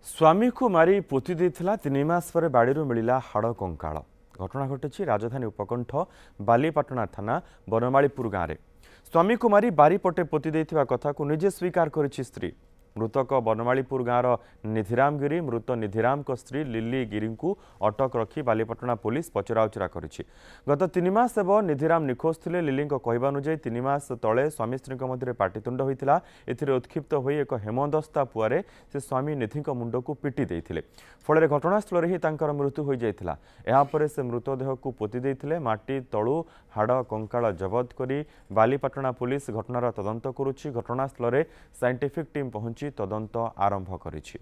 स्वामी को मारी पोति देथिला 3 मास पर बाड़ीरू मिलिला हाड़ कंकाल। घटना घटी राजधानी उपकंठ बालीपाटना थाना बनमालीपुर गाँव में। स्वामी को मारी बारीपटे पोति देथिबा कथा को निजे स्वीकार करिछि स्त्री। मृतक बनमालीपुर गाँव निधिराम गिरी मृत निधिराम को स्त्री लिली गिरी को अटक रखी बालीपाटना पुलिस पचराउचरा करिछि। गत 3 मास हेब निधिराम निखोज थे। लिली कहवा अनुଯାयी 3 मास तले स्वामी स्त्री मध्य पाटितुंड होता। एथिरे उत्क्षिप्त होई एक हेमदस्ता पुआरे से स्वामी निधि मुंड को पिटी देइथिले। फल घटनास्थल ही तांकर मृत्यु हो जाइथिला। एहा परे से मृतदेह को पोति देइथिले। माटी तळु हाड़ कंकाल जबत करी बालीपाटना पुलिस घटनार तदंत करुछि। घटनास्थल साइंटिफिक टीम पहुंची तदंत आरंभ करिछि।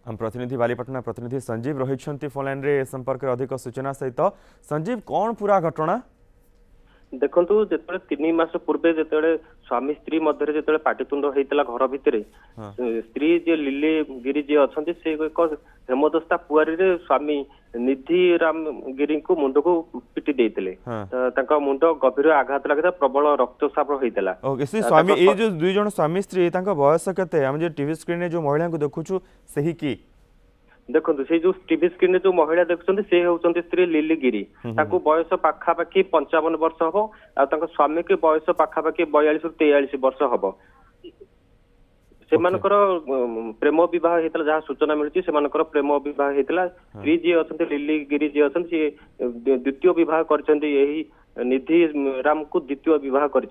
हम प्रतिनिधि बालीपाटना प्रतिनिधि संजीव रही फोन लाइन रे संपर्क में अधिक सूचना सहित। संजीव, कौन पूरा घटना? देखु जो 3 मास पूर्वे जो स्वामी स्त्री मध्य जो पाटितुंड होता घर भितर स्त्री जे लिली गिरी जी अच्छा से एक हेमदस्ता पुआरी रे स्वामी निधि राम गिरी को मुंड को पिटी देते। मुंड गभीर आघात लगे प्रबल रक्तस्राव होता। स्वामी ये जो 2 जन स्वामी स्त्री बयस केते? हम जो टीवी स्क्रीन रे जो महिला को देखुछु सही की देखो से जो टीवी स्क्रीन जो महिला देखुं से होती स्त्री लिली गिरी। बयस पाखापाखि 55 वर्ष हम आ स्वामी के बयस पाखापाखि 42 ରୁ 43 वर्ष हम। से प्रेम विवाह होता जहाँ सूचना मिली से प्रेम विवाह होता। स्त्री जी अच्छा लिली गिरी जी अच्छा द्वितीय विवाह कर निधि राम को द्वितीय विवाह कर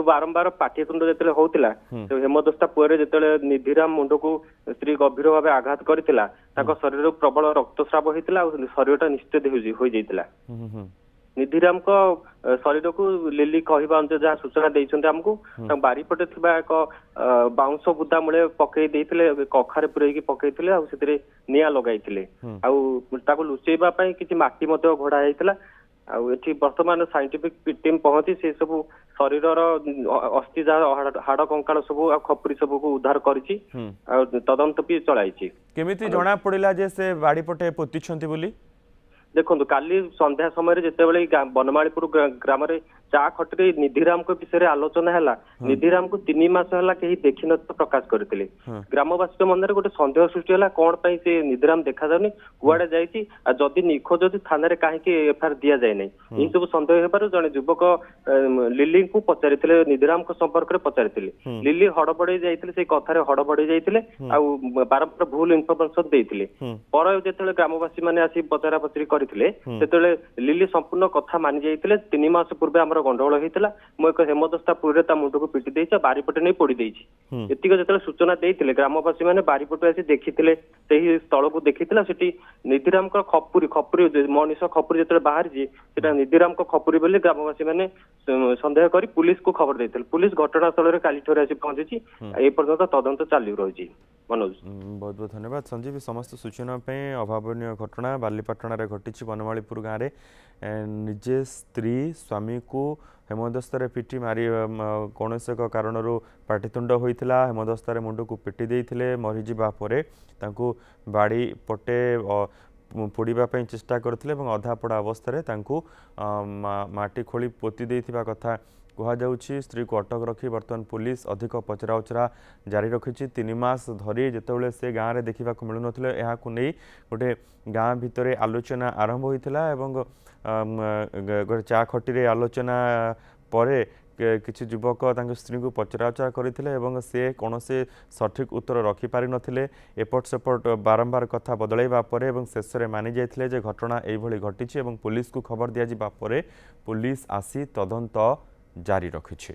बारंबार पाठ्यकुंड जो होता हेमदस्ता पुआरे जो निधिराम मुंड को स्त्री गभीर भाव आघात करथिला। शरीर प्रबल रक्तस्राव होता। शरीर निस्तेज हो जाता। निधिराम को शरीर को लिली कहवा अनुसार जहाँ सूचना देते आमको बारीपटे एक बाउंश बुदा मूले पकई कखारे पुरैकी पकई निआ लगे लुचेवा किसी माटी घोड़ा होता। एठी वर्तमान साइंटिफिक टीम पहुंची से सब शरीर अस्थि हाड़ कंकाल सब खपुरी सब को उद्धार करिछि। तदंत भी चलाई। केमिति जणा पड़िला जे से बाड़ीपटे पोतिछंती बोली? देखो काली संध्या समय जितेबाला बनमालीपुर ग्राम चा खटरे निधिराम को विषय आलोचना है। निधिराम को 3 मास है कहीं देखी न प्रकाश करते। ग्रामवासी मन गोटे सन्देह सृष्टि है कौन पाई से निधिराम देखा जाऊनी कुआड़े जाइए जदि निखोज अच्छी थाना कहीं एफआईआर दि जाए ना यही सब सन्देह हो जड़े युवक लिली को पचारि निधिराम संपर्क में पचारि लिली हड़बड़े जाते से कथार हड़बड़े जाते बारंबार भूल इनफर्मेशन देते पर जो ग्रामवासी मैंने आसी पचरा पचरी करते लिली संपूर्ण कथा मानि जाते। 3 मास पूर्व आम गंडगोल होता मु एक हेमदस्ता पुरे मुंड को पिटी देछि बारीपटे नहीं पोड़ी देछि। एतिक जो सूचना देते ग्रामवासी मैंने बारीपटे आसी देखी स्थल को देखी से निधिराम खपुरी खपुरी मनीष खपुरी जो बाहर निधिराम खपुरी बोली ग्रामवासी मैंने सन्देह कर पुलिस को खबर देते। पुलिस घटनास्थल में काली ठोर आसी पहुंची पर्यंत तदंत चालू रही। मनोज, बहुत बहुत धन्यवाद संजीव। समस्त सूचना अभावनीय घटना बालीपाटना घटी बनमालीपुर गाँव में। निजे स्त्री स्वामी को हेमदस्तार पिटी मारी कौन एक कारण पाटितुंड होता। हेमदस्तार मुंड को पिटी देते। मरीजा पर बाड़ी पटे पोड़ापी चेष्टा करते अधा पोड़ा अवस्था माटी खोली पोति देथिबा कथा कहुच्छी। स्त्री को अटक रखी बर्तमान पुलिस अधिक पचराउचरा जारी रखी। 3 मास धरी जितेबाला से गाँव में देखा मिलू ना गोटे गाँ भितर आलोचना आरंभ होता। गोटे चा खटी आलोचना पर किसी युवक स्त्री को पचराउचरा करते से कौन से सठिक उत्तर रखिपारि नथिले। एपट सेपट बारंबार कथा बदलैबा परे शेष में मानि जाइथिले जे घटना एभली घटिछि। पुलिस को खबर दिया जिबा परे पुलिस आसी तदंत जारी रखिछि।